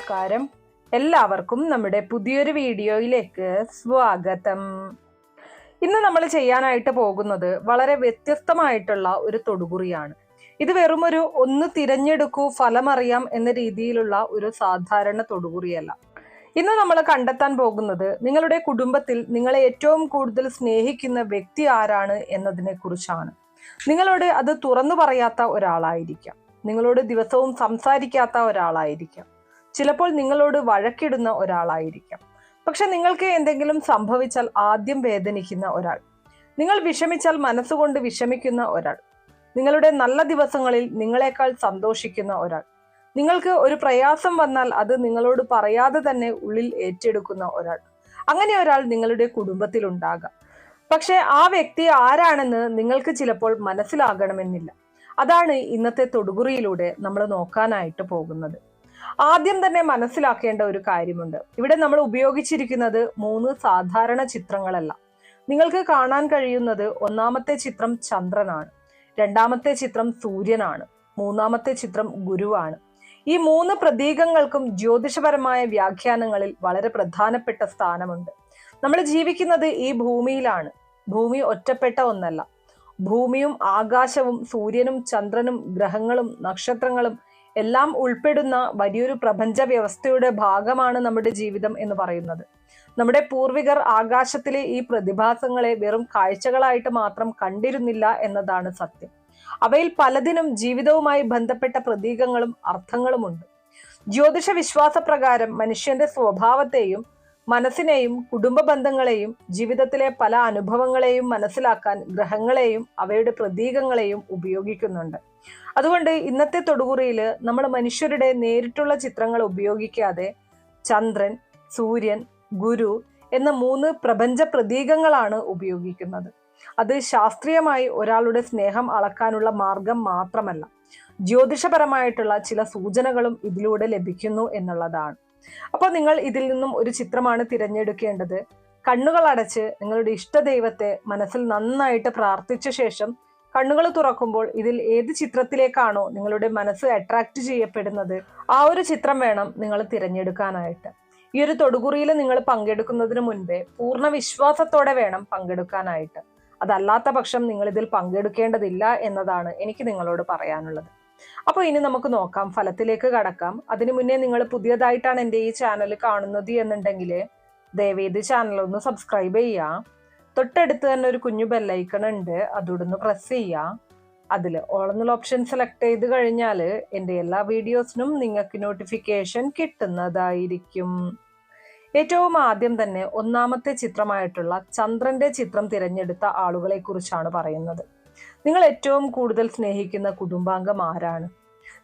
നമസ്കാരം. എല്ലാവർക്കും നമ്മുടെ പുതിയൊരു വീഡിയോയിലേക്ക് സ്വാഗതം. ഇന്ന് നമ്മൾ ചെയ്യാനായിട്ട് പോകുന്നത് വളരെ വ്യത്യസ്തമായിട്ടുള്ള ഒരു തൊടുകുറിയാണ്. ഇത് വെറുമൊരു ഒന്ന് തിരഞ്ഞെടുക്കൂ ഫലമറിയാം എന്ന രീതിയിലുള്ള ഒരു സാധാരണ തൊടുകുറിയല്ല. ഇന്ന് നമ്മൾ കണ്ടെത്താൻ പോകുന്നത് നിങ്ങളുടെ കുടുംബത്തിൽ നിങ്ങളെ ഏറ്റവും കൂടുതൽ സ്നേഹിക്കുന്ന വ്യക്തി ആരാണ് എന്നതിനെ കുറിച്ചാണ്. നിങ്ങളോട് അത് തുറന്നു പറയാത്ത ഒരാളായിരിക്കാം, നിങ്ങളോട് ദിവസവും സംസാരിക്കാത്ത ഒരാളായിരിക്കാം, ചിലപ്പോൾ നിങ്ങളോട് വഴക്കിടുന്ന ഒരാളായിരിക്കാം. പക്ഷെ നിങ്ങൾക്ക് എന്തെങ്കിലും സംഭവിച്ചാൽ ആദ്യം വേദനിക്കുന്ന ഒരാൾ, നിങ്ങൾ വിഷമിച്ചാൽ മനസ്സുകൊണ്ട് വിഷമിക്കുന്ന ഒരാൾ, നിങ്ങളുടെ നല്ല ദിവസങ്ങളിൽ നിങ്ങളെക്കാൾ സന്തോഷിക്കുന്ന ഒരാൾ, നിങ്ങൾക്ക് ഒരു പ്രയാസം വന്നാൽ അത് നിങ്ങളോട് പറയാതെ തന്നെ ഉള്ളിൽ ഏറ്റെടുക്കുന്ന ഒരാൾ, അങ്ങനെ ഒരാൾ നിങ്ങളുടെ കുടുംബത്തിൽ ഉണ്ടാകാം. പക്ഷെ ആ വ്യക്തി ആരാണെന്ന് നിങ്ങൾക്ക് ചിലപ്പോൾ മനസ്സിലാകണമെന്നില്ല. അതാണ് ഇന്നത്തെ തൊടുകുറിയിലൂടെ നമ്മൾ നോക്കാനായിട്ട് പോകുന്നത്. ആദ്യം തന്നെ മനസ്സിലാക്കേണ്ട ഒരു കാര്യമുണ്ട്. ഇവിടെ നമ്മൾ ഉപയോഗിച്ചിരിക്കുന്നത് 3 സാധാരണ ചിത്രങ്ങളല്ല. നിങ്ങൾക്ക് കാണാൻ കഴിയുന്നത് ഒന്നാമത്തെ ചിത്രം ചന്ദ്രനാണ്, രണ്ടാമത്തെ ചിത്രം സൂര്യനാണ്, മൂന്നാമത്തെ ചിത്രം ഗുരുവാണ്. ഈ 3 പ്രതീകങ്ങൾക്കും ജ്യോതിഷപരമായ വ്യാഖ്യാനങ്ങളിൽ വളരെ പ്രധാനപ്പെട്ട സ്ഥാനമുണ്ട്. നമ്മൾ ജീവിക്കുന്നത് ഈ ഭൂമിയിലാണ്. ഭൂമി ഒറ്റപ്പെട്ട ഒന്നല്ല. ഭൂമിയും ആകാശവും സൂര്യനും ചന്ദ്രനും ഗ്രഹങ്ങളും നക്ഷത്രങ്ങളും എല്ലാം ഉൾപ്പെടുന്ന വലിയൊരു പ്രപഞ്ച വ്യവസ്ഥയുടെ ഭാഗമാണ് നമ്മുടെ ജീവിതം എന്ന് പറയുന്നത്. നമ്മുടെ പൂർവികർ ആകാശത്തിലെ ഈ പ്രതിഭാസങ്ങളെ വെറും കാഴ്ചകളായിട്ട് മാത്രം കണ്ടിരുന്നില്ല എന്നതാണ് സത്യം. അവയിൽ പലതിനും ജീവിതവുമായി ബന്ധപ്പെട്ട പ്രതീകങ്ങളും അർത്ഥങ്ങളുമുണ്ട്. ജ്യോതിഷ വിശ്വാസപ്രകാരം മനുഷ്യന്റെ സ്വഭാവത്തെയും മനസ്സിനെയും കുടുംബ ബന്ധങ്ങളെയും ജീവിതത്തിലെ പല അനുഭവങ്ങളെയും മനസ്സിലാക്കാൻ ഗ്രഹങ്ങളെയും അവയുടെ പ്രതീകങ്ങളെയും ഉപയോഗിക്കുന്നുണ്ട്. അതുകൊണ്ട് ഇന്നത്തെ തൊടുകുറിയിൽ നമ്മൾ മനുഷ്യരുടെ നേരിട്ടുള്ള ചിത്രങ്ങൾ ഉപയോഗിക്കാതെ ചന്ദ്രൻ, സൂര്യൻ, ഗുരു എന്ന 3 പ്രപഞ്ച പ്രതീകങ്ങളാണ് ഉപയോഗിക്കുന്നത്. അത് ശാസ്ത്രീയമായി ഒരാളുടെ സ്നേഹം അളക്കാനുള്ള മാർഗം മാത്രമല്ല, ജ്യോതിഷപരമായിട്ടുള്ള ചില സൂചനകളും ഇതിലൂടെ ലഭിക്കുന്നു എന്നുള്ളതാണ്. അപ്പോൾ നിങ്ങൾ ഇതിൽ നിന്നും ഒരു ചിത്രമാണ് തിരഞ്ഞെടുക്കേണ്ടത്. കണ്ണുകൾ അടച്ച് നിങ്ങളുടെ ഇഷ്ട ദൈവത്തെ മനസ്സിൽ നന്നായിട്ട് പ്രാർത്ഥിച്ച ശേഷം കണ്ണുകൾ തുറക്കുമ്പോൾ ഇതിൽ ഏത് ചിത്രത്തിലേക്കാണോ നിങ്ങളുടെ മനസ്സ് അട്രാക്ട് ചെയ്യപ്പെടുന്നത് ആ ഒരു ചിത്രം വേണം നിങ്ങൾ തിരഞ്ഞെടുക്കാനായിട്ട്. ഈ ഒരു തൊടുകുറിയിൽ നിങ്ങൾ പങ്കെടുക്കുന്നതിന് മുൻപേ പൂർണ്ണ വിശ്വാസത്തോടെ വേണം പങ്കെടുക്കാനായിട്ട്. അതല്ലാത്ത പക്ഷം നിങ്ങൾ ഇതിൽ പങ്കെടുക്കേണ്ടതില്ല എന്നതാണ് എനിക്ക് നിങ്ങളോട് പറയാനുള്ളത്. അപ്പോൾ ഇനി നമുക്ക് നോക്കാം, ഫലത്തിലേക്ക് കടക്കാം. അതിനു മുന്നേ നിങ്ങൾ പുതിയതായിട്ടാണ് എൻ്റെ ഈ ചാനൽ കാണുന്നത് എന്നുണ്ടെങ്കിൽ ദയവേത് ചാനൽ ഒന്ന് സബ്സ്ക്രൈബ് ചെയ്യുക. തൊട്ടടുത്ത് തന്നെ ഒരു കുഞ്ഞു ബെല്ലൈക്കൺ ഉണ്ട്, അതോടൊന്ന് പ്രസ് ചെയ്യുക. അതിൽ ഓൾ എന്നുള്ള ഓപ്ഷൻ സെലക്ട് ചെയ്ത് കഴിഞ്ഞാൽ എൻ്റെ എല്ലാ വീഡിയോസിനും നിങ്ങൾക്ക് നോട്ടിഫിക്കേഷൻ കിട്ടുന്നതായിരിക്കും. ഏറ്റവും ആദ്യം തന്നെ ഒന്നാമത്തെ ചിത്രമായിട്ടുള്ള ചന്ദ്രന്റെ ചിത്രം തിരഞ്ഞെടുത്ത ആളുകളെ കുറിച്ചാണ് പറയുന്നത്. നിങ്ങൾ ഏറ്റവും കൂടുതൽ സ്നേഹിക്കുന്ന കുടുംബാംഗം ആരാണ്?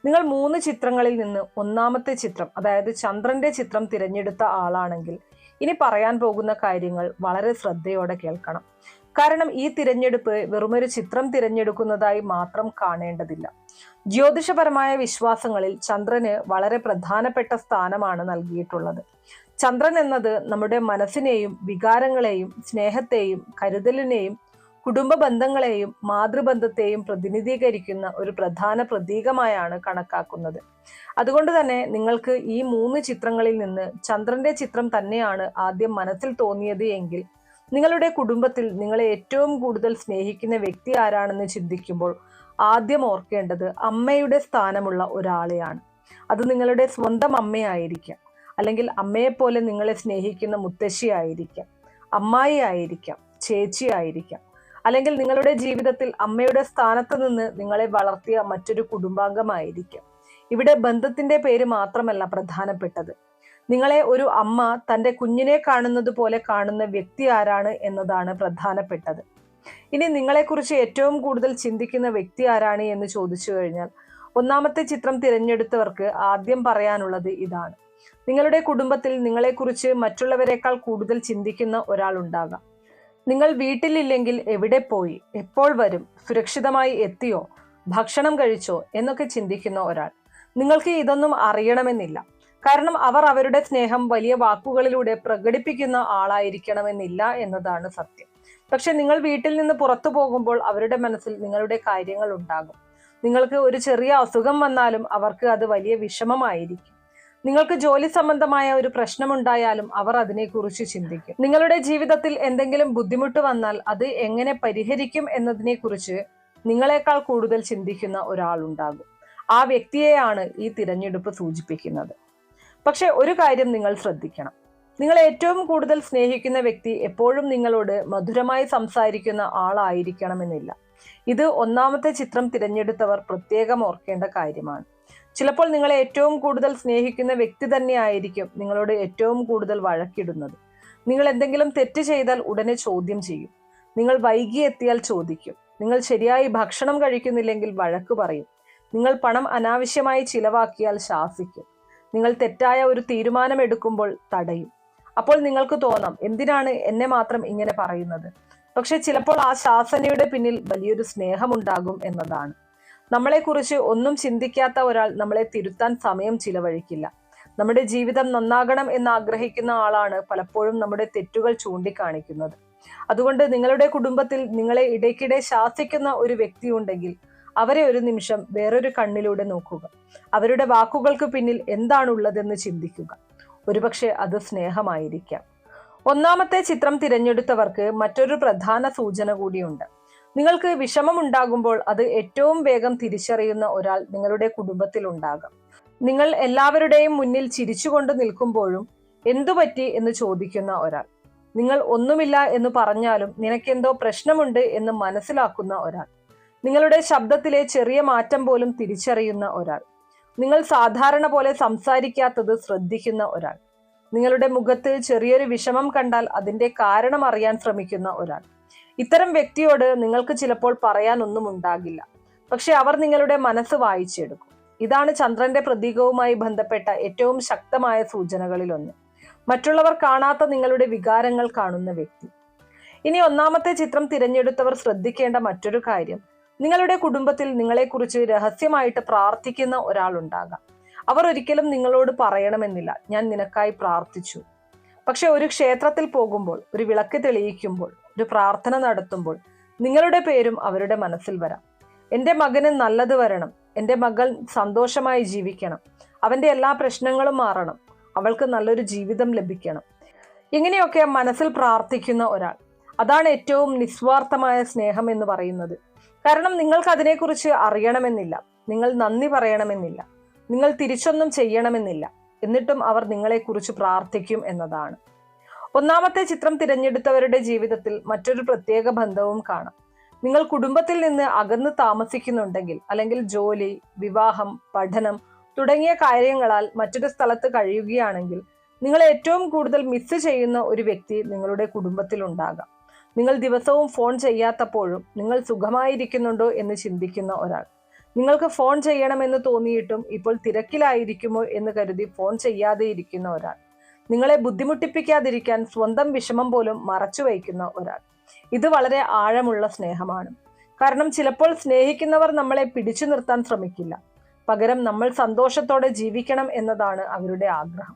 നിങ്ങൾ 3 ചിത്രങ്ങളിൽ നിന്ന് ഒന്നാമത്തെ ചിത്രം, അതായത് ചന്ദ്രന്റെ ചിത്രം തിരഞ്ഞെടുത്ത ആളാണെങ്കിൽ ഇനി പറയാൻ പോകുന്ന കാര്യങ്ങൾ വളരെ ശ്രദ്ധയോടെ കേൾക്കണം. കാരണം ഈ തിരഞ്ഞെടുപ്പ് വെറുമൊരു ചിത്രം തിരഞ്ഞെടുക്കുന്നതായി മാത്രം കാണേണ്ടതില്ല. ജ്യോതിഷപരമായ വിശ്വാസങ്ങളിൽ ചന്ദ്രന് വളരെ പ്രധാനപ്പെട്ട സ്ഥാനമാണ് നൽകിയിട്ടുള്ളത്. ചന്ദ്രൻ എന്നത് നമ്മുടെ മനസ്സിനെയും വികാരങ്ങളെയും സ്നേഹത്തെയും കരുതലിനെയും കുടുംബ ബന്ധങ്ങളെയും മാതൃബന്ധത്തെയും പ്രതിനിധീകരിക്കുന്ന ഒരു പ്രധാന പ്രതീകമായാണ് കണക്കാക്കുന്നത്. അതുകൊണ്ട് തന്നെ നിങ്ങൾക്ക് ഈ 3 ചിത്രങ്ങളിൽ നിന്ന് ചന്ദ്രന്റെ ചിത്രം തന്നെയാണ് ആദ്യം മനസ്സിൽ തോന്നിയത് എങ്കിൽ നിങ്ങളുടെ കുടുംബത്തിൽ നിങ്ങളെ ഏറ്റവും കൂടുതൽ സ്നേഹിക്കുന്ന വ്യക്തി ആരാണെന്ന് ചിന്തിക്കുമ്പോൾ ആദ്യം ഓർക്കേണ്ടത് അമ്മയുടെ സ്ഥാനമുള്ള ഒരാളെയാണ്. അത് നിങ്ങളുടെ സ്വന്തം അമ്മയായിരിക്കാം, അല്ലെങ്കിൽ അമ്മയെപ്പോലെ നിങ്ങളെ സ്നേഹിക്കുന്ന മുത്തശ്ശി ആയിരിക്കാം, അമ്മായി ആയിരിക്കാം, ചേച്ചി ആയിരിക്കാം, അല്ലെങ്കിൽ നിങ്ങളുടെ ജീവിതത്തിൽ അമ്മയുടെ സ്ഥാനത്ത് നിന്ന് നിങ്ങളെ വളർത്തിയ മറ്റൊരു കുടുംബാംഗമായിരിക്കാം. ഇവിടെ ബന്ധത്തിന്റെ പേര് മാത്രമല്ല പ്രധാനപ്പെട്ടത്, നിങ്ങളെ ഒരു അമ്മ തൻ്റെ കുഞ്ഞിനെ കാണുന്നത് പോലെ കാണുന്ന വ്യക്തി ആരാണ് എന്നതാണ് പ്രധാനപ്പെട്ടത്. ഇനി നിങ്ങളെക്കുറിച്ച് ഏറ്റവും കൂടുതൽ ചിന്തിക്കുന്ന വ്യക്തി ആരാണ് എന്ന് ചോദിച്ചു കഴിഞ്ഞാൽ ഒന്നാമത്തെ ചിത്രം തിരഞ്ഞെടുത്തവർക്ക് ആദ്യം പറയാനുള്ളത് ഇതാണ്. നിങ്ങളുടെ കുടുംബത്തിൽ നിങ്ങളെക്കുറിച്ച് മറ്റുള്ളവരെക്കാൾ കൂടുതൽ ചിന്തിക്കുന്ന ഒരാൾ ഉണ്ടാകാം. നിങ്ങൾ വീട്ടിലില്ലെങ്കിൽ എവിടെ പോയി, എപ്പോൾ വരും, സുരക്ഷിതമായി എത്തിയോ, ഭക്ഷണം കഴിച്ചോ എന്നൊക്കെ ചിന്തിക്കുന്ന ഒരാൾ. നിങ്ങൾക്ക് ഇതൊന്നും അറിയണമെന്നില്ല, കാരണം അവർ അവരുടെ സ്നേഹം വലിയ വാക്കുകളിലൂടെ പ്രകടിപ്പിക്കുന്ന ആളായിരിക്കണമെന്നില്ല എന്നതാണ് സത്യം. പക്ഷെ നിങ്ങൾ വീട്ടിൽ നിന്ന് പുറത്തു പോകുമ്പോൾ അവരുടെ മനസ്സിൽ നിങ്ങളുടെ കാര്യങ്ങൾ ഉണ്ടാകും. നിങ്ങൾക്ക് ഒരു ചെറിയ അസുഖം വന്നാലും അവർക്ക് അത് വലിയ വിഷമമായിരിക്കും. നിങ്ങൾക്ക് ജോലി സംബന്ധമായ ഒരു പ്രശ്നമുണ്ടായാലും അവർ അതിനെക്കുറിച്ച് ചിന്തിക്കും. നിങ്ങളുടെ ജീവിതത്തിൽ എന്തെങ്കിലും ബുദ്ധിമുട്ട് വന്നാൽ അത് എങ്ങനെ പരിഹരിക്കും എന്നതിനെക്കുറിച്ച് നിങ്ങളെക്കാൾ കൂടുതൽ ചിന്തിക്കുന്ന ഒരാളുണ്ടാകും. ആ വ്യക്തിയെയാണ് ഈ തിരഞ്ഞെടുപ്പ് സൂചിപ്പിക്കുന്നത്. പക്ഷെ ഒരു കാര്യം നിങ്ങൾ ശ്രദ്ധിക്കണം. നിങ്ങൾ ഏറ്റവും കൂടുതൽ സ്നേഹിക്കുന്ന വ്യക്തി എപ്പോഴും നിങ്ങളോട് മധുരമായി സംസാരിക്കുന്ന ആളായിരിക്കണമെന്നില്ല. ഇത് ഒന്നാമത്തെ ചിത്രം തിരഞ്ഞെടുത്തവർ പ്രത്യേകം ഓർക്കേണ്ട കാര്യമാണ്. ചിലപ്പോൾ നിങ്ങളെ ഏറ്റവും കൂടുതൽ സ്നേഹിക്കുന്ന വ്യക്തി തന്നെയായിരിക്കും നിങ്ങളോട് ഏറ്റവും കൂടുതൽ വഴക്കിടുന്നത്. നിങ്ങൾ എന്തെങ്കിലും തെറ്റ് ചെയ്താൽ ഉടനെ ചോദ്യം ചെയ്യും. നിങ്ങൾ വൈകി എത്തിയാൽ ചോദിക്കും. നിങ്ങൾ ശരിയായി ഭക്ഷണം കഴിക്കുന്നില്ലെങ്കിൽ വഴക്ക് പറയും. നിങ്ങൾ പണം അനാവശ്യമായി ചിലവാക്കിയാൽ ശാസിക്കും. നിങ്ങൾ തെറ്റായ ഒരു തീരുമാനം എടുക്കുമ്പോൾ തടയും. അപ്പോൾ നിങ്ങൾക്ക് തോന്നാം, എന്തിനാണ് എന്നെ മാത്രം ഇങ്ങനെ പറയുന്നത്? പക്ഷെ ചിലപ്പോൾ ആ ശാസനയുടെ പിന്നിൽ വലിയൊരു സ്നേഹമുണ്ടാകും എന്നതാണ്. നമ്മളെക്കുറിച്ച് ഒന്നും ചിന്തിക്കാത്ത ഒരാൾ നമ്മളെ തിരുത്താൻ സമയം ചിലവഴിക്കില്ല. നമ്മുടെ ജീവിതം നന്നാകണം എന്ന് ആഗ്രഹിക്കുന്ന ആളാണ് പലപ്പോഴും നമ്മുടെ തെറ്റുകൾ ചൂണ്ടിക്കാണിക്കുന്നത്. അതുകൊണ്ട് നിങ്ങളുടെ കുടുംബത്തിൽ നിങ്ങളെ ഇടയ്ക്കിടെ ശാസിക്കുന്ന ഒരു വ്യക്തി ഉണ്ടെങ്കിൽ അവരെ ഒരു നിമിഷം വേറൊരു കണ്ണിലൂടെ നോക്കുക. അവരുടെ വാക്കുകൾക്ക് പിന്നിൽ എന്താണുള്ളതെന്ന് ചിന്തിക്കുക. ഒരുപക്ഷെ അത് സ്നേഹമായിരിക്കാം. ഒന്നാമത്തെ ചിത്രം തിരഞ്ഞെടുത്തവർക്ക് മറ്റൊരു പ്രധാന സൂചന കൂടിയുണ്ട്. നിങ്ങൾക്ക് വിഷമമുണ്ടാകുമ്പോൾ അത് ഏറ്റവും വേഗം തിരിച്ചറിയുന്ന ഒരാൾ നിങ്ങളുടെ കുടുംബത്തിൽ ഉണ്ടാകാം. നിങ്ങൾ എല്ലാവരുടെയും മുന്നിൽ ചിരിച്ചുകൊണ്ട് നിൽക്കുമ്പോഴും എന്തുപറ്റി എന്ന് ചോദിക്കുന്ന ഒരാൾ, നിങ്ങൾ ഒന്നുമില്ല എന്ന് പറഞ്ഞാലും നിനക്കെന്തോ പ്രശ്നമുണ്ട് എന്ന് മനസ്സിലാക്കുന്ന ഒരാൾ, നിങ്ങളുടെ ശബ്ദത്തിലെ ചെറിയ മാറ്റം പോലും തിരിച്ചറിയുന്ന ഒരാൾ, നിങ്ങൾ സാധാരണ പോലെ സംസാരിക്കാത്തത് ശ്രദ്ധിക്കുന്ന ഒരാൾ, നിങ്ങളുടെ മുഖത്ത് ചെറിയൊരു വിഷമം കണ്ടാൽ അതിന്റെ കാരണം അറിയാൻ ശ്രമിക്കുന്ന ഒരാൾ. ഇത്തരം വ്യക്തിയോട് നിങ്ങൾക്ക് ചിലപ്പോൾ പറയാനൊന്നും ഉണ്ടാകില്ല. പക്ഷെ അവർ നിങ്ങളുടെ മനസ്സ് വായിച്ചെടുക്കും. ഇതാണ് ചന്ദ്രന്റെ പ്രതീകവുമായി ബന്ധപ്പെട്ട ഏറ്റവും ശക്തമായ സൂചനകളിലൊന്ന്. മറ്റുള്ളവർ കാണാത്ത നിങ്ങളുടെ വികാരങ്ങൾ കാണുന്ന വ്യക്തി. ഇനി ഒന്നാമത്തെ ചിത്രം തിരഞ്ഞെടുത്തവർ ശ്രദ്ധിക്കേണ്ട മറ്റൊരു കാര്യം, നിങ്ങളുടെ കുടുംബത്തിൽ നിങ്ങളെക്കുറിച്ച് രഹസ്യമായിട്ട് പ്രാർത്ഥിക്കുന്ന ഒരാളുണ്ടാകാം. അവർ ഒരിക്കലും നിങ്ങളോട് പറയണമെന്നില്ല, ഞാൻ നിനക്കായി പ്രാർത്ഥിച്ചു. പക്ഷെ ഒരു ക്ഷേത്രത്തിൽ പോകുമ്പോൾ, ഒരു വിളക്ക് തെളിയിക്കുമ്പോൾ, ഒരു പ്രാർത്ഥന നടത്തുമ്പോൾ നിങ്ങളുടെ പേരും അവരുടെ മനസ്സിൽ വരാം. എൻ്റെ മകന് നല്ലത് വരണം, എൻ്റെ മകൾ സന്തോഷമായി ജീവിക്കണം, അവൻ്റെ എല്ലാ പ്രശ്നങ്ങളും മാറണം, അവൾക്ക് നല്ലൊരു ജീവിതം ലഭിക്കണം. ഇങ്ങനെയൊക്കെ മനസ്സിൽ പ്രാർത്ഥിക്കുന്ന ഒരാൾ, അതാണ് ഏറ്റവും നിസ്വാർത്ഥമായ സ്നേഹം എന്ന് പറയുന്നത്. കാരണം നിങ്ങൾക്ക് അതിനെക്കുറിച്ച് അറിയണമെന്നില്ല, നിങ്ങൾ നന്ദി പറയണമെന്നില്ല, നിങ്ങൾ തിരിച്ചൊന്നും ചെയ്യണമെന്നില്ല, എന്നിട്ടും അവർ നിങ്ങളെക്കുറിച്ച് പ്രാർത്ഥിക്കും എന്നതാണ്. ഒന്നാമത്തെ ചിത്രം തിരഞ്ഞെടുത്തവരുടെ ജീവിതത്തിൽ മറ്റൊരു പ്രത്യേക ബന്ധവും കാണാം. നിങ്ങൾ കുടുംബത്തിൽ നിന്ന് അകന്ന് താമസിക്കുന്നുണ്ടെങ്കിൽ, അല്ലെങ്കിൽ ജോലി, വിവാഹം, പഠനം തുടങ്ങിയ കാര്യങ്ങളാൽ മറ്റൊരു സ്ഥലത്ത് കഴിയുകയാണെങ്കിൽ, നിങ്ങൾ ഏറ്റവും കൂടുതൽ മിസ് ചെയ്യുന്ന ഒരു വ്യക്തി നിങ്ങളുടെ കുടുംബത്തിൽ ഉണ്ടാകാം. നിങ്ങൾ ദിവസവും ഫോൺ ചെയ്യാത്തപ്പോഴും നിങ്ങൾ സുഖമായിരിക്കുന്നുണ്ടോ എന്ന് ചിന്തിക്കുന്ന ഒരാൾ, നിങ്ങൾക്ക് ഫോൺ ചെയ്യണമെന്ന് തോന്നിയിട്ടും ഇപ്പോൾ തിരക്കിലായിരിക്കുമോ എന്ന് കരുതി ഫോൺ ചെയ്യാതെ ഇരിക്കുന്ന ഒരാൾ, നിങ്ങളെ ബുദ്ധിമുട്ടിപ്പിക്കാതിരിക്കാൻ സ്വന്തം വിഷമം പോലും മറച്ചു വയ്ക്കുന്ന ഒരാൾ. ഇത് വളരെ ആഴമുള്ള സ്നേഹമാണ്. കാരണം ചിലപ്പോൾ സ്നേഹിക്കുന്നവർ നമ്മളെ പിടിച്ചു നിർത്താൻ ശ്രമിക്കില്ല, പകരം നമ്മൾ സന്തോഷത്തോടെ ജീവിക്കണം എന്നതാണ് അവരുടെ ആഗ്രഹം.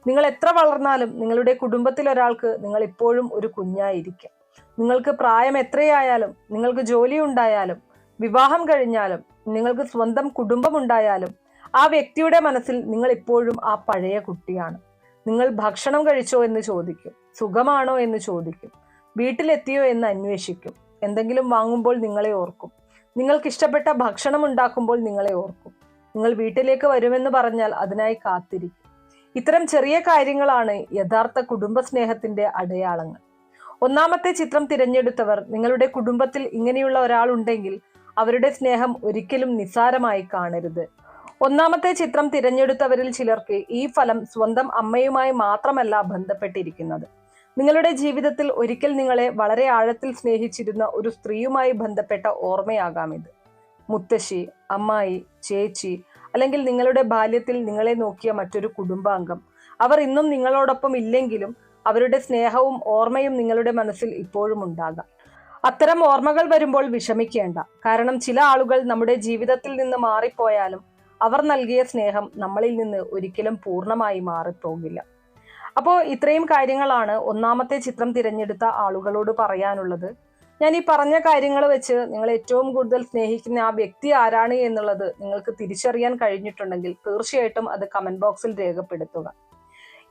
നിങ്ങൾ എത്ര വളർന്നാലും നിങ്ങളുടെ കുടുംബത്തിൽ ഒരാൾക്ക് നിങ്ങൾ ഇപ്പോഴും ഒരു കുഞ്ഞായിരിക്കും. നിങ്ങൾക്ക് പ്രായം എത്രയായാലും, നിങ്ങൾക്ക് ജോലി ഉണ്ടായാലും, വിവാഹം കഴിഞ്ഞാലും, നിങ്ങൾക്ക് സ്വന്തം കുടുംബമുണ്ടായാലും, ആ വ്യക്തിയുടെ മനസ്സിൽ നിങ്ങൾ ഇപ്പോഴും ആ പഴയ കുട്ടിയാണ്. നിങ്ങൾ ഭക്ഷണം കഴിച്ചോ എന്ന് ചോദിക്കും, സുഖമാണോ എന്ന് ചോദിക്കും, വീട്ടിലെത്തിയോ എന്ന് അന്വേഷിക്കും, എന്തെങ്കിലും വാങ്ങുമ്പോൾ നിങ്ങളെ ഓർക്കും, നിങ്ങൾക്ക് ഇഷ്ടപ്പെട്ട ഭക്ഷണം ഉണ്ടാക്കുമ്പോൾ നിങ്ങളെ ഓർക്കും, നിങ്ങൾ വീട്ടിലേക്ക് വരുമെന്ന് പറഞ്ഞാൽ അതിനായി കാത്തിരിക്കും. ഇത്തരം ചെറിയ കാര്യങ്ങളാണ് യഥാർത്ഥ കുടുംബസ്നേഹത്തിന്റെ അടയാളങ്ങൾ. ഒന്നാമത്തെ ചിത്രം തിരഞ്ഞെടുത്തവർ നിങ്ങളുടെ കുടുംബത്തിൽ ഇങ്ങനെയുള്ള ഒരാളുണ്ടെങ്കിൽ അവരുടെ സ്നേഹം ഒരിക്കലും നിസ്സാരമായി കാണരുത്. ഒന്നാമത്തെ ചിത്രം തിരഞ്ഞെടുത്തവരിൽ ചിലർക്ക് ഈ ഫലം സ്വന്തം അമ്മയുമായി മാത്രമല്ല ബന്ധപ്പെട്ടിരിക്കുന്നത്. നിങ്ങളുടെ ജീവിതത്തിൽ ഒരിക്കൽ നിങ്ങളെ വളരെ ആഴത്തിൽ സ്നേഹിച്ചിരുന്ന ഒരു സ്ത്രീയുമായി ബന്ധപ്പെട്ട ഓർമ്മയാകാം ഇത്. മുത്തശ്ശി, അമ്മായി, ചേച്ചി, അല്ലെങ്കിൽ നിങ്ങളുടെ ബാല്യത്തിൽ നിങ്ങളെ നോക്കിയ മറ്റൊരു കുടുംബാംഗം. അവർ ഇന്നും നിങ്ങളോടൊപ്പം ഇല്ലെങ്കിലും അവരുടെ സ്നേഹവും ഓർമ്മയും നിങ്ങളുടെ മനസ്സിൽ ഇപ്പോഴും ഉണ്ടാകാം. അത്തരം ഓർമ്മകൾ വരുമ്പോൾ വിഷമിക്കേണ്ട. കാരണം ചില ആളുകൾ നമ്മുടെ ജീവിതത്തിൽ നിന്ന് മാറിപ്പോയാലും അവർ നൽകിയ സ്നേഹം നമ്മളിൽ നിന്ന് ഒരിക്കലും പൂർണ്ണമായി മാറിപ്പോകില്ല. അപ്പോൾ ഇത്രയും കാര്യങ്ങളാണ് ഒന്നാമത്തെ ചിത്രം തിരഞ്ഞെടുത്ത ആളുകളോട് പറയാനുള്ളത്. ഞാൻ ഈ പറഞ്ഞ കാര്യങ്ങൾ വെച്ച് നിങ്ങൾ ഏറ്റവും കൂടുതൽ സ്നേഹിക്കുന്ന ആ വ്യക്തി ആരാണ് എന്നുള്ളത് നിങ്ങൾക്ക് തിരിച്ചറിയാൻ കഴിഞ്ഞിട്ടുണ്ടെങ്കിൽ തീർച്ചയായിട്ടും അത് കമന്റ് ബോക്സിൽ രേഖപ്പെടുത്തുക.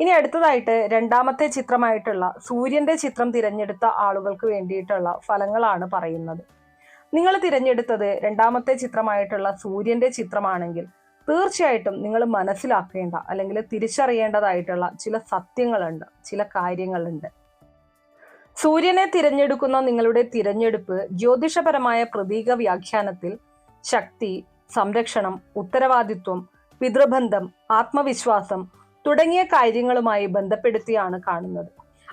ഇനി അടുത്തതായിട്ട് രണ്ടാമത്തെ ചിത്രമായിട്ടുള്ള സൂര്യന്റെ ചിത്രം തിരഞ്ഞെടുത്ത ആളുകൾക്ക് വേണ്ടിയിട്ടുള്ള ഫലങ്ങളാണ് പറയുന്നത്. നിങ്ങൾ തിരഞ്ഞെടുത്തത് രണ്ടാമത്തെ ചിത്രമായിട്ടുള്ള സൂര്യന്റെ ചിത്രമാണെങ്കിൽ തീർച്ചയായിട്ടും നിങ്ങൾ മനസ്സിലാക്കേണ്ട അല്ലെങ്കിൽ തിരിച്ചറിയേണ്ടതായിട്ടുള്ള ചില സത്യങ്ങളുണ്ട്, ചില കാര്യങ്ങളുണ്ട്. സൂര്യനെ തിരഞ്ഞെടുക്കുന്ന നിങ്ങളുടെ തിരഞ്ഞെടുപ്പ് ജ്യോതിഷപരമായ പ്രതീക വ്യാഖ്യാനത്തിൽ ശക്തി, സംരക്ഷണം, ഉത്തരവാദിത്വം, പിതൃബന്ധം, ആത്മവിശ്വാസം തുടങ്ങിയ കാര്യങ്ങളുമായി ബന്ധപ്പെടുത്തിയാണ് കാണുന്നത്.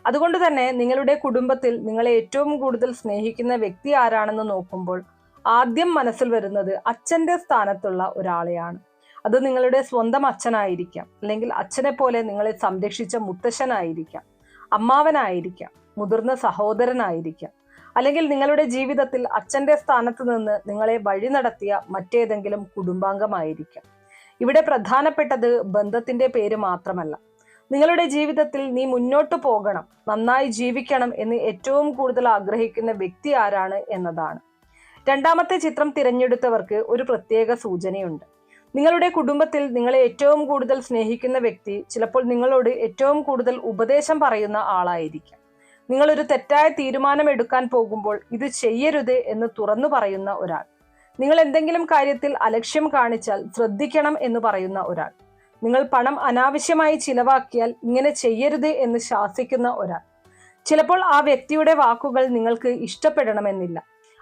അതുകൊണ്ട് തന്നെ നിങ്ങളുടെ കുടുംബത്തിൽ നിങ്ങളെ ഏറ്റവും കൂടുതൽ സ്നേഹിക്കുന്ന വ്യക്തി ആരാണെന്ന് നോക്കുമ്പോൾ ആദ്യം മനസ്സിൽ വരുന്നത് അച്ഛന്റെ സ്ഥാനത്തുള്ള ഒരാളെയാണ്. അത് നിങ്ങളുടെ സ്വന്തം അച്ഛനായിരിക്കാം, അല്ലെങ്കിൽ അച്ഛനെ പോലെ നിങ്ങളെ സംരക്ഷിച്ച മുത്തശ്ശനായിരിക്കാം, അമ്മാവനായിരിക്കാം, മുതിർന്ന സഹോദരനായിരിക്കാം, അല്ലെങ്കിൽ നിങ്ങളുടെ ജീവിതത്തിൽ അച്ഛന്റെ സ്ഥാനത്ത് നിന്ന് നിങ്ങളെ വഴി നടത്തിയ മറ്റേതെങ്കിലും കുടുംബാംഗമായിരിക്കാം. ഇവിടെ പ്രധാനപ്പെട്ടത് ബന്ധത്തിന്റെ പേര് മാത്രമല്ല, നിങ്ങളുടെ ജീവിതത്തിൽ നീ മുന്നോട്ട് പോകണം, നന്നായി ജീവിക്കണം എന്ന് ഏറ്റവും കൂടുതൽ ആഗ്രഹിക്കുന്ന വ്യക്തി ആരാണ് എന്നതാണ്. രണ്ടാമത്തെ ചിത്രം തിരഞ്ഞെടുത്തവർക്ക് ഒരു പ്രത്യേക സൂചനയുണ്ട്. നിങ്ങളുടെ കുടുംബത്തിൽ നിങ്ങളെ ഏറ്റവും കൂടുതൽ സ്നേഹിക്കുന്ന വ്യക്തി ചിലപ്പോൾ നിങ്ങളോട് ഏറ്റവും കൂടുതൽ ഉപദേശം പറയുന്ന ആളായിരിക്കാം. നിങ്ങളൊരു തെറ്റായ തീരുമാനം എടുക്കാൻ പോകുമ്പോൾ ഇത് ചെയ്യരുത് എന്ന് തുറന്നു പറയുന്ന ഒരാൾ, നിങ്ങൾ എന്തെങ്കിലും കാര്യത്തിൽ അലക്ഷ്യം കാണിച്ചാൽ ശ്രദ്ധിക്കണം എന്ന് പറയുന്ന ഒരാൾ, നിങ്ങൾ പണം അനാവശ്യമായി ചിലവാക്കിയാൽ ഇങ്ങനെ ചെയ്യരുത് എന്ന് ശാസിക്കുന്ന ഒരാൾ. ചിലപ്പോൾ ആ വ്യക്തിയുടെ വാക്കുകൾ നിങ്ങൾക്ക് ഇഷ്ടപ്പെടണമെന്നില്ല,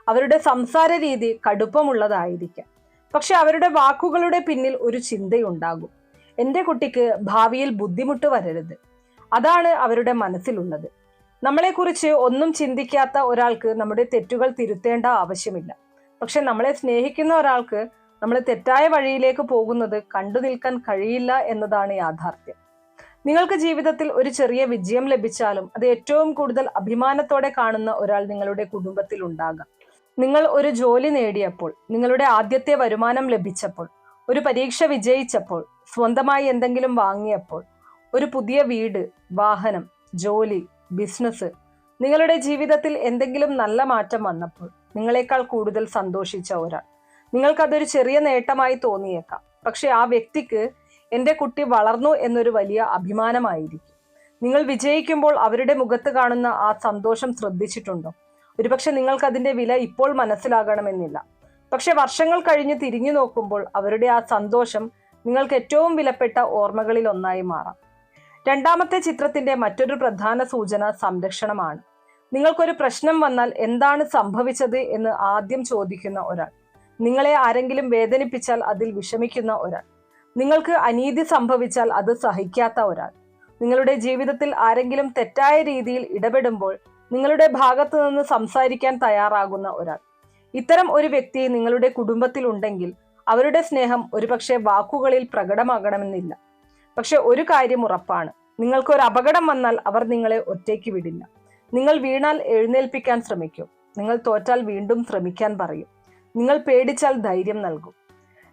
അവരുടെ സംസാര രീതി കടുപ്പമുള്ളതായിരിക്കാം. പക്ഷെ അവരുടെ വാക്കുകളുടെ പിന്നിൽ ഒരു ചിന്തയുണ്ടാകും. എൻ്റെ കുട്ടിക്ക് ഭാവിയിൽ ബുദ്ധിമുട്ട് വരരുത്, അതാണ് അവരുടെ മനസ്സിലുള്ളത്. നമ്മളെക്കുറിച്ച് ഒന്നും ചിന്തിക്കാത്ത ഒരാൾക്ക് നമ്മുടെ തെറ്റുകൾ തിരുത്തേണ്ട ആവശ്യമില്ല. പക്ഷെ നമ്മളെ സ്നേഹിക്കുന്ന ഒരാൾക്ക് നമ്മൾ തെറ്റായ വഴിയിലേക്ക് പോകുന്നത് കണ്ടു നിൽക്കാൻ കഴിയില്ല എന്നതാണ് യാഥാർത്ഥ്യം. നിങ്ങൾക്ക് ജീവിതത്തിൽ ഒരു ചെറിയ വിജയം ലഭിച്ചാലും അത് ഏറ്റവും കൂടുതൽ അഭിമാനത്തോടെ കാണുന്ന ഒരാൾ നിങ്ങളുടെ കുടുംബത്തിൽ ഉണ്ടാകാം. നിങ്ങൾ ഒരു ജോലി നേടിയപ്പോൾ, നിങ്ങളുടെ ആദ്യത്തെ വരുമാനം ലഭിച്ചപ്പോൾ, ഒരു പരീക്ഷ വിജയിച്ചപ്പോൾ, സ്വന്തമായി എന്തെങ്കിലും വാങ്ങിയപ്പോൾ, ഒരു പുതിയ വീട്, വാഹനം, ജോലി, ബിസിനസ്, നിങ്ങളുടെ ജീവിതത്തിൽ എന്തെങ്കിലും നല്ല മാറ്റം വന്നപ്പോൾ നിങ്ങളെക്കാൾ കൂടുതൽ സന്തോഷിച്ച ഒരാൾ. നിങ്ങൾക്കതൊരു ചെറിയ നേട്ടമായി തോന്നിയേക്കാം, പക്ഷെ ആ വ്യക്തിക്ക് എൻ്റെ കുട്ടി വളർന്നു എന്നൊരു വലിയ അഭിമാനമായിരിക്കും. നിങ്ങൾ വിജയിക്കുമ്പോൾ അവരുടെ മുഖത്ത് കാണുന്ന ആ സന്തോഷം ശ്രദ്ധിച്ചിട്ടുണ്ടോ? ഒരുപക്ഷെ നിങ്ങൾക്കതിൻ്റെ വില ഇപ്പോൾ മനസ്സിലാകണമെന്നില്ല, പക്ഷെ വർഷങ്ങൾ കഴിഞ്ഞ് തിരിഞ്ഞു നോക്കുമ്പോൾ അവരുടെ ആ സന്തോഷം നിങ്ങൾക്ക് ഏറ്റവും വിലപ്പെട്ട ഓർമ്മകളിൽ ഒന്നായി മാറാം. രണ്ടാമത്തെ ചിത്രത്തിന്റെ മറ്റൊരു പ്രധാന സൂചന സംരക്ഷണമാണ്. നിങ്ങൾക്കൊരു പ്രശ്നം വന്നാൽ എന്താണ് സംഭവിച്ചത് എന്ന് ആദ്യം ചോദിക്കുന്ന ഒരാൾ, നിങ്ങളെ ആരെങ്കിലും വേദനിപ്പിച്ചാൽ അതിൽ വിഷമിക്കുന്ന ഒരാൾ, നിങ്ങൾക്ക് അനീതി സംഭവിച്ചാൽ അത് സഹിക്കാത്ത ഒരാൾ, നിങ്ങളുടെ ജീവിതത്തിൽ ആരെങ്കിലും തെറ്റായ രീതിയിൽ ഇടപെടുമ്പോൾ നിങ്ങളുടെ ഭാഗത്തു നിന്ന് സംസാരിക്കാൻ തയ്യാറാകുന്ന ഒരാൾ. ഇത്തരം ഒരു വ്യക്തി നിങ്ങളുടെ കുടുംബത്തിൽ ഉണ്ടെങ്കിൽ അവരുടെ സ്നേഹം ഒരുപക്ഷെ വാക്കുകളിൽ പ്രകടമാകണമെന്നില്ല. പക്ഷെ ഒരു കാര്യം ഉറപ്പാണ്, നിങ്ങൾക്കൊരു അപകടം വന്നാൽ അവർ നിങ്ങളെ ഒറ്റയ്ക്ക് വിടില്ല. നിങ്ങൾ വീണാൽ എഴുന്നേൽപ്പിക്കാൻ ശ്രമിക്കും, നിങ്ങൾ തോറ്റാൽ വീണ്ടും ശ്രമിക്കാൻ പറയും, നിങ്ങൾ പേടിച്ചാൽ ധൈര്യം നൽകും.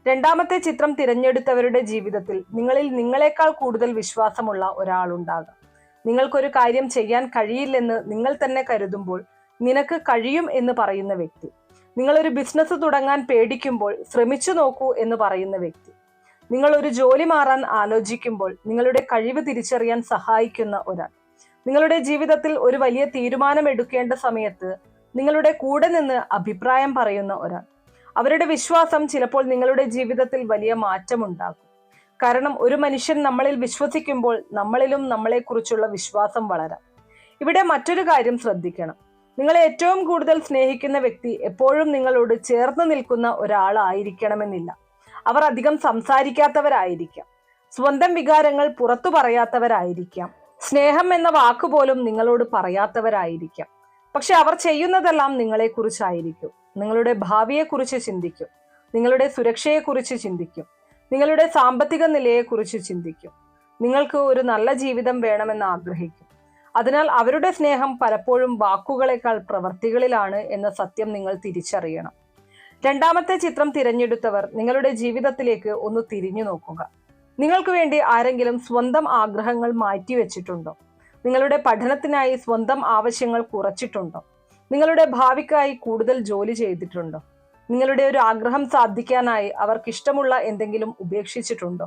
രണ്ടാമത്തെ ചിത്രം തിരഞ്ഞെടുത്തവരുടെ ജീവിതത്തിൽ നിങ്ങളിൽ നിങ്ങളെക്കാൾ കൂടുതൽ വിശ്വാസമുള്ള ഒരാളുണ്ടാകാം. നിങ്ങൾക്കൊരു കാര്യം ചെയ്യാൻ കഴിയില്ലെന്ന് നിങ്ങൾ തന്നെ കരുതുമ്പോൾ നിനക്ക് കഴിയും എന്ന് പറയുന്ന വ്യക്തി, നിങ്ങളൊരു ബിസിനസ് തുടങ്ങാൻ പേടിക്കുമ്പോൾ ശ്രമിച്ചു നോക്കൂ എന്ന് പറയുന്ന വ്യക്തി, നിങ്ങൾ ഒരു ജോലി മാറാൻ ആലോചിക്കുമ്പോൾ നിങ്ങളുടെ കഴിവ് തിരിച്ചറിയാൻ സഹായിക്കുന്ന ഒരാൾ, നിങ്ങളുടെ ജീവിതത്തിൽ ഒരു വലിയ തീരുമാനം എടുക്കേണ്ട സമയത്ത് നിങ്ങളുടെ കൂടെ നിന്ന് അഭിപ്രായം പറയുന്ന ഒരാൾ. അവരുടെ വിശ്വാസം ചിലപ്പോൾ നിങ്ങളുടെ ജീവിതത്തിൽ വലിയ മാറ്റമുണ്ടാക്കും. കാരണം ഒരു മനുഷ്യൻ നമ്മളിൽ വിശ്വസിക്കുമ്പോൾ നമ്മളിലും നമ്മളെക്കുറിച്ചുള്ള വിശ്വാസം വളരാം. ഇവിടെ മറ്റൊരു കാര്യം ശ്രദ്ധിക്കണം, നിങ്ങളെ ഏറ്റവും കൂടുതൽ സ്നേഹിക്കുന്ന വ്യക്തി എപ്പോഴും നിങ്ങളോട് ചേർന്ന് നിൽക്കുന്ന ഒരാളായിരിക്കണമെന്നില്ല. അവർ അധികം സംസാരിക്കാത്തവരായിരിക്കാം, സ്വന്തം വികാരങ്ങൾ പുറത്തു പറയാത്തവരായിരിക്കാം, സ്നേഹം എന്ന വാക്കുപോലും നിങ്ങളോട് പറയാത്തവരായിരിക്കാം. പക്ഷെ അവർ ചെയ്യുന്നതെല്ലാം നിങ്ങളെക്കുറിച്ചായിരിക്കും. നിങ്ങളുടെ ഭാവിയെക്കുറിച്ച് ചിന്തിക്കും, നിങ്ങളുടെ സുരക്ഷയെക്കുറിച്ച് ചിന്തിക്കും, നിങ്ങളുടെ സാമ്പത്തിക നിലയെക്കുറിച്ച് ചിന്തിക്കും, നിങ്ങൾക്ക് ഒരു നല്ല ജീവിതം വേണമെന്ന് ആഗ്രഹിക്കും. അതിനാൽ അവരുടെ സ്നേഹം പലപ്പോഴും വാക്കുകളെക്കാൾ പ്രവർത്തികളിലാണ് എന്ന സത്യം നിങ്ങൾ തിരിച്ചറിയണം. രണ്ടാമത്തെ ചിത്രം തിരഞ്ഞെടുത്തവർ നിങ്ങളുടെ ജീവിതത്തിലേക്ക് ഒന്ന് തിരിഞ്ഞു നോക്കുക. നിങ്ങൾക്ക് വേണ്ടി ആരെങ്കിലും സ്വന്തം ആഗ്രഹങ്ങൾ മാറ്റിവെച്ചിട്ടുണ്ടോ? നിങ്ങളുടെ പഠനത്തിനായി സ്വന്തം ആവശ്യങ്ങൾ കുറച്ചിട്ടുണ്ടോ? നിങ്ങളുടെ ഭാവിക്കായി കൂടുതൽ ജോലി ചെയ്തിട്ടുണ്ടോ? നിങ്ങളുടെ ഒരു ആഗ്രഹം സാധിക്കാനായി അവർക്കിഷ്ടമുള്ള എന്തെങ്കിലും ഉപേക്ഷിച്ചിട്ടുണ്ടോ?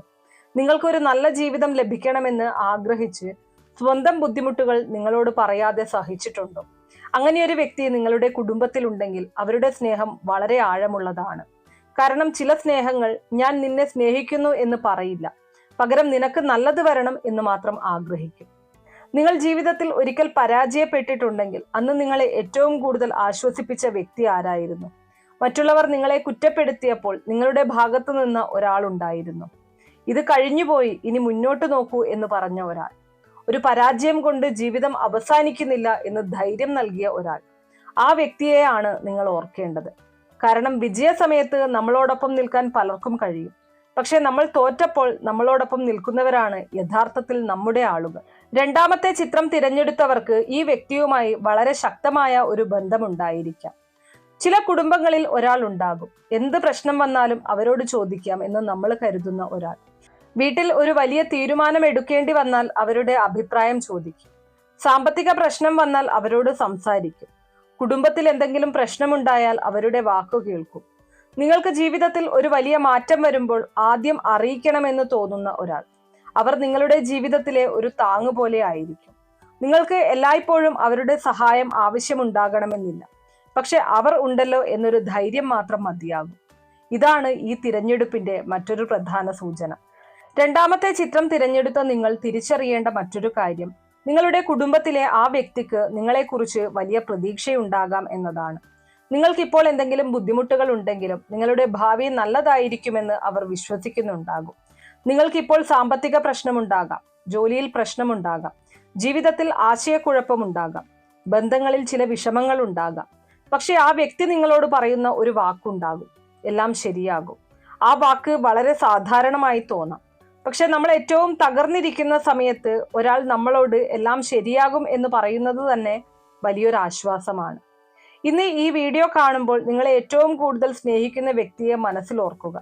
നിങ്ങൾക്കൊരു നല്ല ജീവിതം ലഭിക്കണമെന്ന് ആഗ്രഹിച്ച് സ്വന്തം ബുദ്ധിമുട്ടുകൾ നിങ്ങളോട് പറയാതെ സഹിച്ചിട്ടുണ്ടോ? അങ്ങനെയൊരു വ്യക്തി നിങ്ങളുടെ കുടുംബത്തിലുണ്ടെങ്കിൽ അവരുടെ സ്നേഹം വളരെ ആഴമുള്ളതാണ്. കാരണം ചില സ്നേഹങ്ങൾ ഞാൻ നിന്നെ സ്നേഹിക്കുന്നു എന്ന് പറയില്ല, പകരം നിനക്ക് നല്ലത് വരണം എന്ന് മാത്രം ആഗ്രഹിക്കും. നിങ്ങൾ ജീവിതത്തിൽ ഒരിക്കൽ പരാജയപ്പെട്ടിട്ടുണ്ടെങ്കിൽ അന്ന് നിങ്ങളെ ഏറ്റവും കൂടുതൽ ആശ്വസിപ്പിച്ച വ്യക്തി ആരായിരുന്നു? മറ്റുള്ളവർ നിങ്ങളെ കുറ്റപ്പെടുത്തിയപ്പോൾ നിങ്ങളുടെ ഭാഗത്തു നിന്ന് ഒരാളുണ്ടായിരുന്നു. ഇത് കഴിഞ്ഞുപോയി, ഇനി മുന്നോട്ട് നോക്കൂ എന്ന് പറഞ്ഞ ഒരാൾ. ഒരു പരാജയം കൊണ്ട് ജീവിതം അവസാനിക്കുന്നില്ല എന്ന് ധൈര്യം നൽകിയ ഒരാൾ. ആ വ്യക്തിയെയാണ് നിങ്ങൾ ഓർക്കേണ്ടത്. കാരണം വിജയ സമയത്ത് നമ്മളോടൊപ്പം നിൽക്കാൻ പലർക്കും കഴിയും, പക്ഷെ നമ്മൾ തോറ്റപ്പോൾ നമ്മളോടൊപ്പം നിൽക്കുന്നവരാണ് യഥാർത്ഥത്തിൽ നമ്മുടെ ആളുകൾ. രണ്ടാമത്തെ ചിത്രം തിരഞ്ഞെടുത്തവർക്ക് ഈ വ്യക്തിയുമായി വളരെ ശക്തമായ ഒരു ബന്ധമുണ്ടായിരിക്കാം. ചില കുടുംബങ്ങളിൽ ഒരാൾ ഉണ്ടാകും, എന്ത് പ്രശ്നം വന്നാലും അവരോട് ചോദിക്കാം എന്ന് നമ്മൾ കരുതുന്ന ഒരാൾ. വീട്ടിൽ ഒരു വലിയ തീരുമാനം എടുക്കേണ്ടി വന്നാൽ അവരുടെ അഭിപ്രായം ചോദിക്കും. സാമ്പത്തിക പ്രശ്നം വന്നാൽ അവരോട് സംസാരിക്കും. കുടുംബത്തിൽ എന്തെങ്കിലും പ്രശ്നമുണ്ടായാൽ അവരുടെ വാക്കു കേൾക്കും. നിങ്ങൾക്ക് ജീവിതത്തിൽ ഒരു വലിയ മാറ്റം വരുമ്പോൾ ആദ്യം അറിയിക്കണമെന്ന് തോന്നുന്ന ഒരാൾ. അവർ നിങ്ങളുടെ ജീവിതത്തിലെ ഒരു താങ്ങ് പോലെ ആയിരിക്കും. നിങ്ങൾക്ക് എല്ലായ്പ്പോഴും അവരുടെ സഹായം ആവശ്യമുണ്ടാകണമെന്നില്ല, പക്ഷെ അവർ ഉണ്ടല്ലോ എന്നൊരു ധൈര്യം മാത്രം മതിയാകും. ഇതാണ് ഈ തിരഞ്ഞെടുപ്പിന്റെ മറ്റൊരു പ്രധാന സൂചന. രണ്ടാമത്തെ ചിത്രം തിരഞ്ഞെടുത്ത നിങ്ങൾ തിരിച്ചറിയേണ്ട മറ്റൊരു കാര്യം, നിങ്ങളുടെ കുടുംബത്തിലെ ആ വ്യക്തിക്ക് നിങ്ങളെക്കുറിച്ച് വലിയ പ്രതീക്ഷയുണ്ടാകാം എന്നതാണ്. നിങ്ങൾക്കിപ്പോൾ എന്തെങ്കിലും ബുദ്ധിമുട്ടുകൾ ഉണ്ടെങ്കിലും നിങ്ങളുടെ ഭാവി നല്ലതായിരിക്കുമെന്ന് അവർ വിശ്വസിക്കുന്നുണ്ടാകും. നിങ്ങൾക്കിപ്പോൾ സാമ്പത്തിക പ്രശ്നമുണ്ടാകാം, ജോലിയിൽ പ്രശ്നമുണ്ടാകാം, ജീവിതത്തിൽ ആശയക്കുഴപ്പമുണ്ടാകാം, ബന്ധങ്ങളിൽ ചില വിഷമങ്ങൾ ഉണ്ടാകാം. പക്ഷെ ആ വ്യക്തി നിങ്ങളോട് പറയുന്ന ഒരു വാക്കുണ്ടാകും, എല്ലാം ശരിയാകും. ആ വാക്ക് വളരെ സാധാരണമായി തോന്നാം, പക്ഷെ നമ്മൾ ഏറ്റവും തകർന്നിരിക്കുന്ന സമയത്ത് ഒരാൾ നമ്മളോട് എല്ലാം ശരിയാകും എന്ന് പറയുന്നത് തന്നെ വലിയൊരു ആശ്വാസമാണ്. ഇന്ന് ഈ വീഡിയോ കാണുമ്പോൾ നിങ്ങളെ ഏറ്റവും കൂടുതൽ സ്നേഹിക്കുന്ന വ്യക്തിയെ മനസ്സിൽ ഓർക്കുക.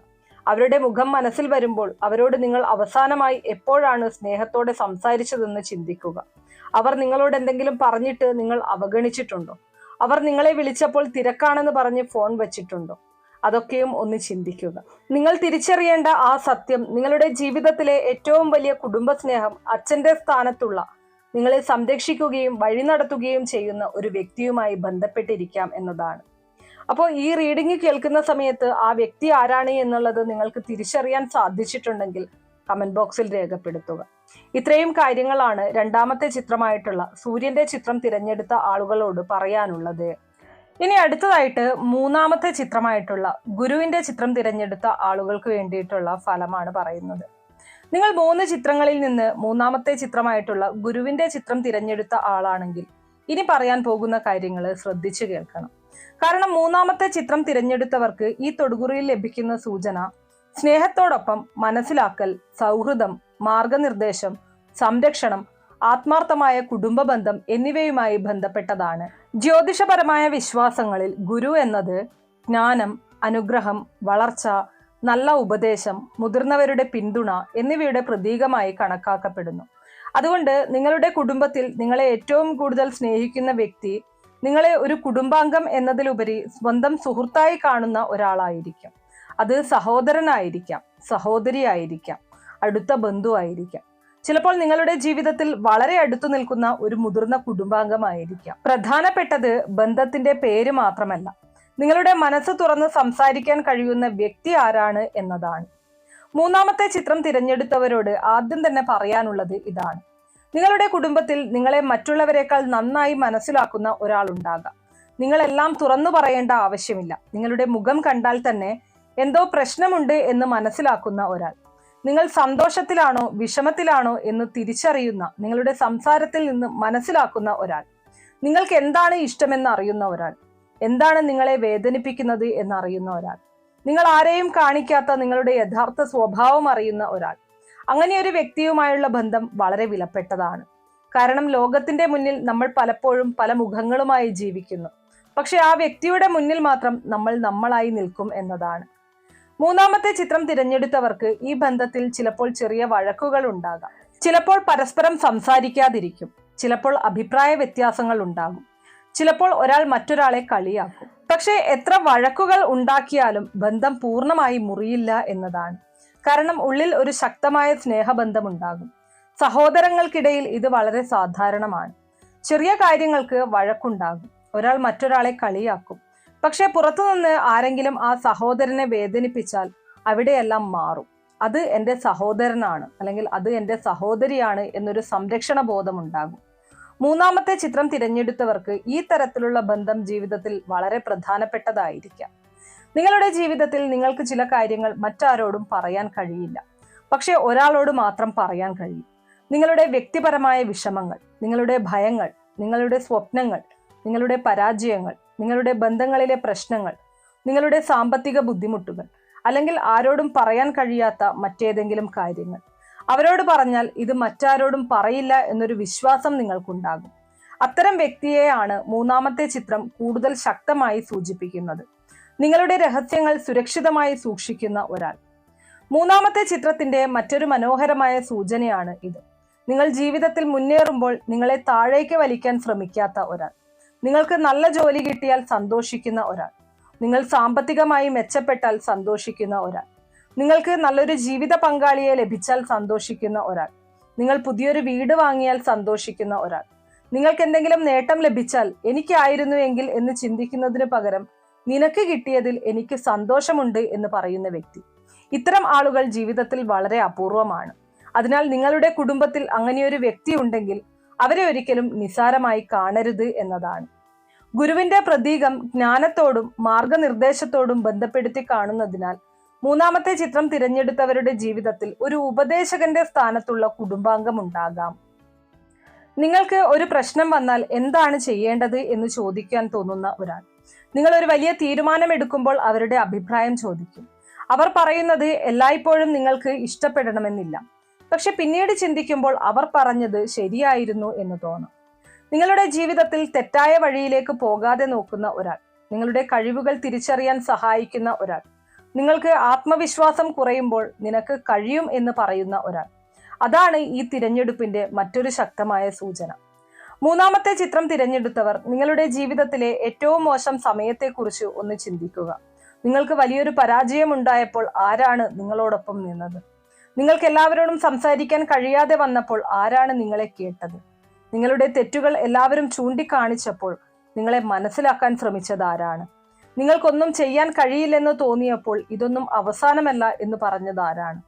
അവരുടെ മുഖം മനസ്സിൽ വരുമ്പോൾ അവരോട് നിങ്ങൾ അവസാനമായി എപ്പോഴാണ് സ്നേഹത്തോടെ സംസാരിച്ചതെന്ന് ചിന്തിക്കുക. അവർ നിങ്ങളോട് എന്തെങ്കിലും പറഞ്ഞിട്ട് നിങ്ങൾ അവഗണിച്ചിട്ടുണ്ടോ? അവർ നിങ്ങളെ വിളിച്ചപ്പോൾ തിരക്കാണെന്ന് പറഞ്ഞ് ഫോൺ വെച്ചിട്ടുണ്ടോ? അതൊക്കെയും ഒന്ന് ചിന്തിക്കുക. നിങ്ങൾ തിരിച്ചറിയേണ്ട ആ സത്യം, നിങ്ങളുടെ ജീവിതത്തിലെ ഏറ്റവും വലിയ കുടുംബസ്നേഹം അച്ഛന്റെ സ്ഥാനത്തുള്ള നിങ്ങളെ സംരക്ഷിക്കുകയും വഴി നടത്തുകയും ചെയ്യുന്ന ഒരു വ്യക്തിയുമായി ബന്ധപ്പെട്ടിരിക്കാം എന്നതാണ്. അപ്പോൾ ഈ റീഡിംഗ് കേൾക്കുന്ന സമയത്ത് ആ വ്യക്തി ആരാണ് എന്നുള്ളത് നിങ്ങൾക്ക് തിരിച്ചറിയാൻ സാധിച്ചിട്ടുണ്ടെങ്കിൽ കമന്റ് ബോക്സിൽ രേഖപ്പെടുത്തുക. ഇത്രയും കാര്യങ്ങളാണ് രണ്ടാമത്തെ ചിത്രമായിട്ടുള്ള സൂര്യന്റെ ചിത്രം തിരഞ്ഞെടുത്ത ആളുകളോട് പറയാനുള്ളത്. ഇനി അടുത്തതായിട്ട് മൂന്നാമത്തെ ചിത്രമായിട്ടുള്ള ഗുരുവിന്റെ ചിത്രം തിരഞ്ഞെടുത്ത ആളുകൾക്ക് വേണ്ടിയിട്ടുള്ള ഫലമാണ് പറയുന്നത്. നിങ്ങൾ 3 ചിത്രങ്ങളിൽ നിന്ന് മൂന്നാമത്തെ ചിത്രമായിട്ടുള്ള ഗുരുവിന്റെ ചിത്രം തിരഞ്ഞെടുത്ത ആളാണെങ്കിൽ ഇനി പറയാൻ പോകുന്ന കാര്യങ്ങൾ ശ്രദ്ധിച്ചു കേൾക്കണം. കാരണം മൂന്നാമത്തെ ചിത്രം തിരഞ്ഞെടുത്തവർക്ക് ഈ തൊടുകുറിയിൽ ലഭിക്കുന്ന സൂചന സ്നേഹത്തോടൊപ്പം മനസ്സിലാക്കൽ, സൗഹൃദം, മാർഗനിർദ്ദേശം, സംരക്ഷണം, ആത്മാർത്ഥമായ കുടുംബ ബന്ധം എന്നിവയുമായി ബന്ധപ്പെട്ടതാണ്. ജ്യോതിഷപരമായ വിശ്വാസങ്ങളിൽ ഗുരു എന്നത് ജ്ഞാനം, അനുഗ്രഹം, വളർച്ച, നല്ല ഉപദേശം, മുതിർന്നവരുടെ പിന്തുണ എന്നിവയുടെ പ്രതീകമായി കണക്കാക്കപ്പെടുന്നു. അതുകൊണ്ട് നിങ്ങളുടെ കുടുംബത്തിൽ നിങ്ങളെ ഏറ്റവും കൂടുതൽ സ്നേഹിക്കുന്ന വ്യക്തി നിങ്ങളെ ഒരു കുടുംബാംഗം എന്നതിലുപരി സ്വന്തം സുഹൃത്തായി കാണുന്ന ഒരാളായിരിക്കാം. അത് സഹോദരനായിരിക്കാം, സഹോദരിയായിരിക്കാം, അടുത്ത ബന്ധുവായിരിക്കാം. ചിലപ്പോൾ നിങ്ങളുടെ ജീവിതത്തിൽ വളരെ അടുത്തു നിൽക്കുന്ന ഒരു മുതിർന്ന കുടുംബാംഗമായിരിക്കാം. പ്രധാനപ്പെട്ടത് ബന്ധത്തിന്റെ പേര് മാത്രമല്ല, നിങ്ങളുടെ മനസ്സ് തുറന്ന് സംസാരിക്കാൻ കഴിയുന്ന വ്യക്തി ആരാണ് എന്നതാണ്. മൂന്നാമത്തെ ചിത്രം തിരഞ്ഞെടുത്തവരോട് ആദ്യം തന്നെ പറയാനുള്ളത് ഇതാണ്. നിങ്ങളുടെ കുടുംബത്തിൽ നിങ്ങളെ മറ്റുള്ളവരെക്കാൾ നന്നായി മനസ്സിലാക്കുന്ന ഒരാളുണ്ടാകാം. നിങ്ങളെല്ലാം തുറന്നു പറയേണ്ട ആവശ്യമില്ല. നിങ്ങളുടെ മുഖം കണ്ടാൽ തന്നെ എന്തോ പ്രശ്നമുണ്ട് എന്ന് മനസ്സിലാക്കുന്ന ഒരാൾ. നിങ്ങൾ സന്തോഷത്തിലാണോ വിഷമത്തിലാണോ എന്ന് തിരിച്ചറിയുന്ന, നിങ്ങളുടെ സംസാരത്തിൽ നിന്ന് മനസ്സിലാക്കുന്ന ഒരാൾ. നിങ്ങൾക്ക് എന്താണ് ഇഷ്ടമെന്ന് അറിയുന്ന ഒരാൾ, എന്താണ് നിങ്ങളെ വേദനിപ്പിക്കുന്നത് എന്നറിയുന്ന ഒരാൾ, നിങ്ങൾ ആരെയും കാണിക്കാത്ത നിങ്ങളുടെ യഥാർത്ഥ സ്വഭാവം അറിയുന്ന ഒരാൾ. അങ്ങനെ ഒരു വ്യക്തിയുമായുള്ള ബന്ധം വളരെ വിലപ്പെട്ടതാണ്. കാരണം ലോകത്തിന്റെ മുന്നിൽ നമ്മൾ പലപ്പോഴും പല മുഖങ്ങളുമായി ജീവിക്കുന്നു, പക്ഷെ ആ വ്യക്തിയുടെ മുന്നിൽ മാത്രം നമ്മൾ നമ്മളായി നിൽക്കും എന്നതാണ്. മൂന്നാമത്തെ ചിത്രം തിരഞ്ഞെടുത്തവർക്ക് ഈ ബന്ധത്തിൽ ചിലപ്പോൾ ചെറിയ വഴക്കുകൾ ഉണ്ടാകാം, ചിലപ്പോൾ പരസ്പരം സംസാരിക്കാതിരിക്കും, ചിലപ്പോൾ അഭിപ്രായ വ്യത്യാസങ്ങൾ ഉണ്ടാകും, ചിലപ്പോൾ ഒരാൾ മറ്റൊരാളെ കളിയാക്കും. പക്ഷേ എത്ര വഴക്കുകൾ ഉണ്ടാക്കിയാലും ബന്ധം പൂർണ്ണമായി മുറിയില്ല എന്നതാണ്. കാരണം ഉള്ളിൽ ഒരു ശക്തമായ സ്നേഹബന്ധം ഉണ്ടാകും. സഹോദരങ്ങൾക്കിടയിൽ ഇത് വളരെ സാധാരണമാണ്. ചെറിയ കാര്യങ്ങൾക്ക് വഴക്കുണ്ടാകും, ഒരാൾ മറ്റൊരാളെ കളിയാക്കും. പക്ഷെ പുറത്തുനിന്ന് ആരെങ്കിലും ആ സഹോദരനെ വേദനിപ്പിച്ചാൽ അവിടെയെല്ലാം മാറും. അത് എൻ്റെ സഹോദരനാണ്, അല്ലെങ്കിൽ അത് എൻ്റെ സഹോദരിയാണ് എന്നൊരു സംരക്ഷണ ബോധം ഉണ്ടാകും. മൂന്നാമത്തെ ചിത്രം തിരഞ്ഞെടുത്തവർക്ക് ഈ തരത്തിലുള്ള ബന്ധം ജീവിതത്തിൽ വളരെ പ്രധാനപ്പെട്ടതായിരിക്കാം. നിങ്ങളുടെ ജീവിതത്തിൽ നിങ്ങൾക്ക് ചില കാര്യങ്ങൾ മറ്റാരോടും പറയാൻ കഴിയില്ല, പക്ഷെ ഒരാളോട് മാത്രം പറയാൻ കഴിയും. നിങ്ങളുടെ വ്യക്തിപരമായ വിഷമങ്ങൾ, നിങ്ങളുടെ ഭയങ്ങൾ, നിങ്ങളുടെ സ്വപ്നങ്ങൾ, നിങ്ങളുടെ പരാജയങ്ങൾ, നിങ്ങളുടെ ബന്ധങ്ങളിലെ പ്രശ്നങ്ങൾ, നിങ്ങളുടെ സാമ്പത്തിക ബുദ്ധിമുട്ടുകൾ, അല്ലെങ്കിൽ ആരോടും പറയാൻ കഴിയാത്ത മറ്റേതെങ്കിലും കാര്യങ്ങൾ. അവരോട് പറഞ്ഞാൽ ഇത് മറ്റാരോടും പറയില്ല എന്നൊരു വിശ്വാസം നിങ്ങൾക്കുണ്ടാകും. അത്തരം വ്യക്തിയെയാണ് മൂന്നാമത്തെ ചിത്രം കൂടുതൽ ശക്തമായി സൂചിപ്പിക്കുന്നത്. നിങ്ങളുടെ രഹസ്യങ്ങൾ സുരക്ഷിതമായി സൂക്ഷിക്കുന്ന ഒരാൾ. മൂന്നാമത്തെ ചിത്രത്തിന്റെ മറ്റൊരു മനോഹരമായ സൂചനയാണ് ഇത്. നിങ്ങൾ ജീവിതത്തിൽ മുന്നേറുമ്പോൾ നിങ്ങളെ താഴേക്ക് വലിക്കാൻ ശ്രമിക്കാത്ത ഒരാൾ. നിങ്ങൾക്ക് നല്ല ജോലി കിട്ടിയാൽ സന്തോഷിക്കുന്ന ഒരാൾ. നിങ്ങൾ സാമ്പത്തികമായി മെച്ചപ്പെട്ടാൽ സന്തോഷിക്കുന്ന ഒരാൾ. നിങ്ങൾക്ക് നല്ലൊരു ജീവിത പങ്കാളിയെ ലഭിച്ചാൽ സന്തോഷിക്കുന്ന ഒരാൾ. നിങ്ങൾ പുതിയൊരു വീട് വാങ്ങിയാൽ സന്തോഷിക്കുന്ന ഒരാൾ. നിങ്ങൾക്ക് എന്തെങ്കിലും നേട്ടം ലഭിച്ചാൽ എനിക്കായിരുന്നു എങ്കിൽ എന്ന് ചിന്തിക്കുന്നതിന് പകരം നിനക്ക് കിട്ടിയതിൽ എനിക്ക് സന്തോഷമുണ്ട് എന്ന് പറയുന്ന വ്യക്തി. ഇത്തരം ആളുകൾ ജീവിതത്തിൽ വളരെ അപൂർവമാണ്. അതിനാൽ നിങ്ങളുടെ കുടുംബത്തിൽ അങ്ങനെയൊരു വ്യക്തി ഉണ്ടെങ്കിൽ അവരെ ഒരിക്കലും നിസ്സാരമായി കാണരുത് എന്നതാണ്. ഗുരുവിന്റെ പ്രതീകം ജ്ഞാനത്തോടും മാർഗനിർദ്ദേശത്തോടും ബന്ധപ്പെടുത്തി കാണുന്നതിനാൽ മൂന്നാമത്തെ ചിത്രം തിരഞ്ഞെടുത്തവരുടെ ജീവിതത്തിൽ ഒരു ഉപദേശകന്റെ സ്ഥാനത്തുള്ള കുടുംബാംഗം ഉണ്ടാകാം. നിങ്ങൾക്ക് ഒരു പ്രശ്നം വന്നാൽ എന്താണ് ചെയ്യേണ്ടത് എന്ന് ചോദിക്കാൻ തോന്നുന്ന ഒരാൾ. നിങ്ങൾ ഒരു വലിയ തീരുമാനമെടുക്കുമ്പോൾ അവരുടെ അഭിപ്രായം ചോദിക്കും. അവർ പറയുന്നത് എല്ലായ്പ്പോഴും നിങ്ങൾക്ക് ഇഷ്ടപ്പെടണമെന്നില്ല, പക്ഷെ പിന്നീട് ചിന്തിക്കുമ്പോൾ അവർ പറഞ്ഞത് ശരിയായിരുന്നു എന്ന് തോന്നും. നിങ്ങളുടെ ജീവിതത്തിൽ തെറ്റായ വഴിയിലേക്ക് പോകാതെ നോക്കുന്ന ഒരാൾ. നിങ്ങളുടെ കഴിവുകൾ തിരിച്ചറിയാൻ സഹായിക്കുന്ന ഒരാൾ. നിങ്ങൾക്ക് ആത്മവിശ്വാസം കുറയുമ്പോൾ നിനക്ക് കഴിയും എന്ന് പറയുന്ന ഒരാൾ. അതാണ് ഈ തിരഞ്ഞെടുപ്പിന്റെ മറ്റൊരു ശക്തമായ സൂചന. മൂന്നാമത്തെ ചിത്രം തിരഞ്ഞെടുത്തവർ നിങ്ങളുടെ ജീവിതത്തിലെ ഏറ്റവും മോശം സമയത്തെക്കുറിച്ച് ഒന്ന് ചിന്തിക്കുക. നിങ്ങൾക്ക് വലിയൊരു പരാജയം ഉണ്ടായപ്പോൾ ആരാണ് നിങ്ങളോടൊപ്പം നിന്നത്? നിങ്ങൾക്ക് എല്ലാവരോടും സംസാരിക്കാൻ കഴിയാതെ വന്നപ്പോൾ ആരാണ് നിങ്ങളെ കേട്ടത്? നിങ്ങളുടെ തെറ്റുകൾ എല്ലാവരും ചൂണ്ടിക്കാണിച്ചപ്പോൾ നിങ്ങളെ മനസ്സിലാക്കാൻ ശ്രമിച്ചത് ആരാണ്? നിങ്ങൾക്കൊന്നും ചെയ്യാൻ കഴിയില്ലെന്ന് തോന്നിയപ്പോൾ ഇതൊന്നും അവസാനമല്ല എന്ന് പറഞ്ഞത് ആരാണ്?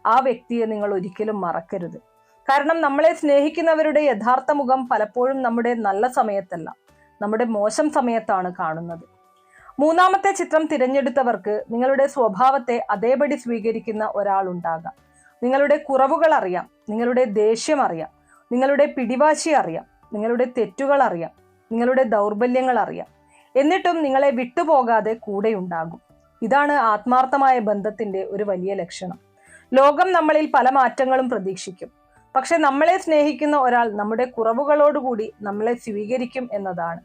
ആ വ്യക്തിയെ നിങ്ങൾ ഒരിക്കലും മറക്കരുത്. കാരണം നമ്മളെ സ്നേഹിക്കുന്നവരുടെ യഥാർത്ഥ മുഖം പലപ്പോഴും നമ്മുടെ നല്ല സമയത്തല്ല, നമ്മുടെ മോശം സമയത്താണ് കാണുന്നത്. മൂന്നാമത്തെ ചിത്രം തിരഞ്ഞെടുത്തവർക്ക് നിങ്ങളുടെ സ്വഭാവത്തെ അതേപടി സ്വീകരിക്കുന്ന ഒരാളുണ്ടാകാം. നിങ്ങളുടെ കുറവുകൾ അറിയാം, നിങ്ങളുടെ ദേഷ്യം അറിയാം, നിങ്ങളുടെ പിടിവാശി അറിയാം, നിങ്ങളുടെ തെറ്റുകൾ അറിയാം, നിങ്ങളുടെ ദൗർബല്യങ്ങൾ അറിയാം. എന്നിട്ടും നിങ്ങളെ വിട്ടുപോകാതെ കൂടെയുണ്ടാകും. ഇതാണ് ആത്മാർത്ഥമായ ബന്ധത്തിന്റെ ഒരു വലിയ ലക്ഷണം. ലോകം നമ്മളിൽ പല മാറ്റങ്ങളും പ്രതീക്ഷിക്കും, പക്ഷെ നമ്മളെ സ്നേഹിക്കുന്ന ഒരാൾ നമ്മുടെ കുറവുകളോടുകൂടി നമ്മളെ സ്വീകരിക്കും എന്നതാണ്.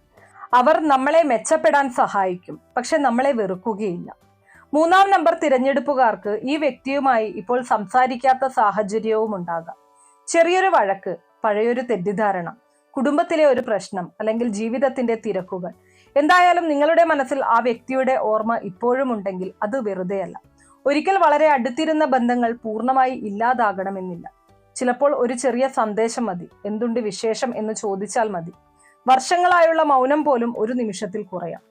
അവർ നമ്മളെ മെച്ചപ്പെടാൻ സഹായിക്കും, പക്ഷെ നമ്മളെ വെറുക്കുകയില്ല. മൂന്നാം നമ്പർ തിരഞ്ഞെടുപ്പുകാർക്ക് ഈ വ്യക്തിയുമായി ഇപ്പോൾ സംസാരിക്കാത്ത സാഹചര്യവും ഉണ്ടാകാം. ചെറിയൊരു വഴക്ക്, പഴയൊരു തെറ്റിദ്ധാരണ, കുടുംബത്തിലെ ഒരു പ്രശ്നം, അല്ലെങ്കിൽ ജീവിതത്തിന്റെ തിരക്കുകൾ. എന്തായാലും നിങ്ങളുടെ മനസ്സിൽ ആ വ്യക്തിയുടെ ഓർമ്മ ഇപ്പോഴും ഉണ്ടെങ്കിൽ അത് വെറുതെയല്ല. ഒരിക്കൽ വളരെ അടുത്തിരുന്ന ബന്ധങ്ങൾ പൂർണ്ണമായി ഇല്ലാതാകണമെന്നില്ല. ചിലപ്പോൾ ഒരു ചെറിയ സന്ദേശം മതി, എന്തുണ്ട് വിശേഷം എന്ന് ചോദിച്ചാൽ മതി. വർഷങ്ങളായുള്ള മൗനം പോലും ഒരു നിമിഷത്തിൽ കുറയാം.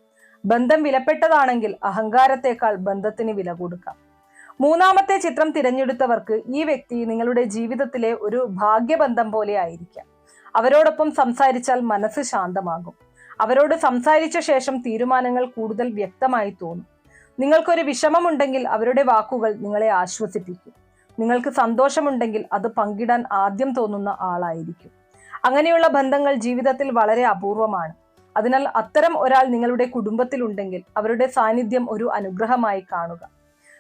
ബന്ധം വിലപ്പെട്ടതാണെങ്കിൽ അഹങ്കാരത്തെക്കാൾ ബന്ധത്തിന് വില കൊടുക്കാം. മൂന്നാമത്തെ ചിത്രം തിരഞ്ഞെടുത്തവർക്ക് ഈ വ്യക്തി നിങ്ങളുടെ ജീവിതത്തിലെ ഒരു ഭാഗ്യബന്ധം പോലെ ആയിരിക്കാം. അവരോടൊപ്പം സംസാരിച്ചാൽ മനസ്സ് ശാന്തമാകും. അവരോട് സംസാരിച്ച ശേഷം തീരുമാനങ്ങൾ കൂടുതൽ വ്യക്തമായി തോന്നും. നിങ്ങൾക്കൊരു വിഷമമുണ്ടെങ്കിൽ അവരുടെ വാക്കുകൾ നിങ്ങളെ ആശ്വസിപ്പിക്കും. നിങ്ങൾക്ക് സന്തോഷമുണ്ടെങ്കിൽ അത് പങ്കിടാൻ ആദ്യം തോന്നുന്ന ആളായിരിക്കും. അങ്ങനെയുള്ള ബന്ധങ്ങൾ ജീവിതത്തിൽ വളരെ അപൂർവമാണ്. അതിനാൽ അത്തരം ഒരാൾ നിങ്ങളുടെ കുടുംബത്തിലുണ്ടെങ്കിൽ അവരുടെ സാന്നിധ്യം ഒരു അനുഗ്രഹമായി കാണുക.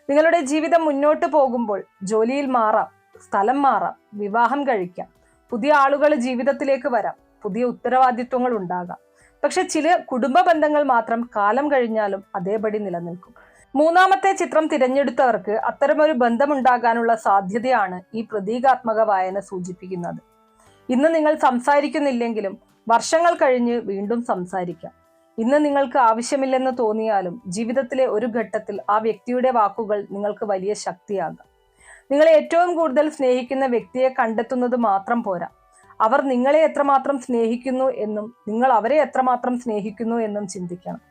നിങ്ങളുടെ ജീവിതം മുന്നോട്ട് പോകുമ്പോൾ ജോലിയിൽ മാറാം, സ്ഥലം മാറാം, വിവാഹം കഴിക്കാം, പുതിയ ആളുകൾ ജീവിതത്തിലേക്ക് വരാം, പുതിയ ഉത്തരവാദിത്വങ്ങൾ ഉണ്ടാകാം. പക്ഷെ ചില കുടുംബ ബന്ധങ്ങൾ മാത്രം കാലം കഴിഞ്ഞാലും അതേപടി നിലനിൽക്കും. മൂന്നാമത്തെ ചിത്രം തിരഞ്ഞെടുത്തവർക്ക് അത്തരമൊരു ബന്ധമുണ്ടാകാനുള്ള സാധ്യതയാണ് ഈ പ്രതീകാത്മക വായന സൂചിപ്പിക്കുന്നത്. ഇന്ന് നിങ്ങൾ സംസാരിക്കുന്നില്ലെങ്കിലും വർഷങ്ങൾ കഴിഞ്ഞ് വീണ്ടും സംസാരിക്കാം. ഇന്ന് നിങ്ങൾക്ക് ആവശ്യമില്ലെന്ന് തോന്നിയാലും ജീവിതത്തിലെ ഒരു ഘട്ടത്തിൽ ആ വ്യക്തിയുടെ വാക്കുകൾ നിങ്ങൾക്ക് വലിയ ശക്തിയാകാം. നിങ്ങളെ ഏറ്റവും കൂടുതൽ സ്നേഹിക്കുന്ന വ്യക്തിയെ കണ്ടെത്തുന്നത് മാത്രം പോരാ, അവർ നിങ്ങളെ എത്രമാത്രം സ്നേഹിക്കുന്നു എന്നും നിങ്ങൾ അവരെ എത്രമാത്രം സ്നേഹിക്കുന്നു എന്നും ചിന്തിക്കണം.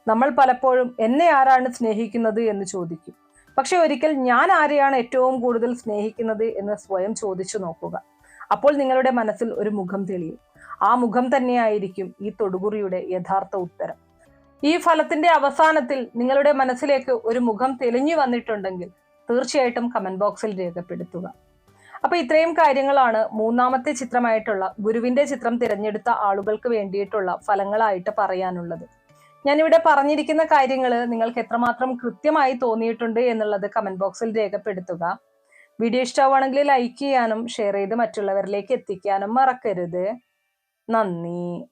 നമ്മൾ പലപ്പോഴും എന്നെ ആരാണ് സ്നേഹിക്കുന്നത് എന്ന് ചോദിക്കും. പക്ഷെ ഒരിക്കൽ ഞാൻ ആരെയാണ് ഏറ്റവും കൂടുതൽ സ്നേഹിക്കുന്നത് എന്ന് സ്വയം ചോദിച്ചു നോക്കുക. അപ്പോൾ നിങ്ങളുടെ മനസ്സിൽ ഒരു മുഖം തെളിയും. ആ മുഖം തന്നെയായിരിക്കും ഈ തൊടുകുറിയുടെ യഥാർത്ഥ ഉത്തരം. ഈ ഫലത്തിന്റെ അവസാനത്തിൽ നിങ്ങളുടെ മനസ്സിലേക്ക് ഒരു മുഖം തെളിഞ്ഞു വന്നിട്ടുണ്ടെങ്കിൽ തീർച്ചയായിട്ടും കമന്റ് ബോക്സിൽ രേഖപ്പെടുത്തുക. അപ്പൊ ഇത്രയും കാര്യങ്ങളാണ് മൂന്നാമത്തെ ചിത്രമായിട്ടുള്ള ഗുരുവിന്റെ ചിത്രം തിരഞ്ഞെടുത്ത ആളുകൾക്ക് വേണ്ടിയിട്ടുള്ള ഫലങ്ങളായിട്ട് പറയാനുള്ളത്. ഞാനിവിടെ പറഞ്ഞിരിക്കുന്ന കാര്യങ്ങൾ നിങ്ങൾക്ക് എത്രമാത്രം കൃത്യമായി തോന്നിയിട്ടുണ്ട് എന്നുള്ളത് കമന്റ് ബോക്സിൽ രേഖപ്പെടുത്തുക. വീഡിയോ ഇഷ്ടമാണെങ്കിൽ ലൈക്ക് ചെയ്യാനും ഷെയർ ചെയ്ത് മറ്റുള്ളവരിലേക്ക് എത്തിക്കാനും മറക്കരുത്. നന്ദി.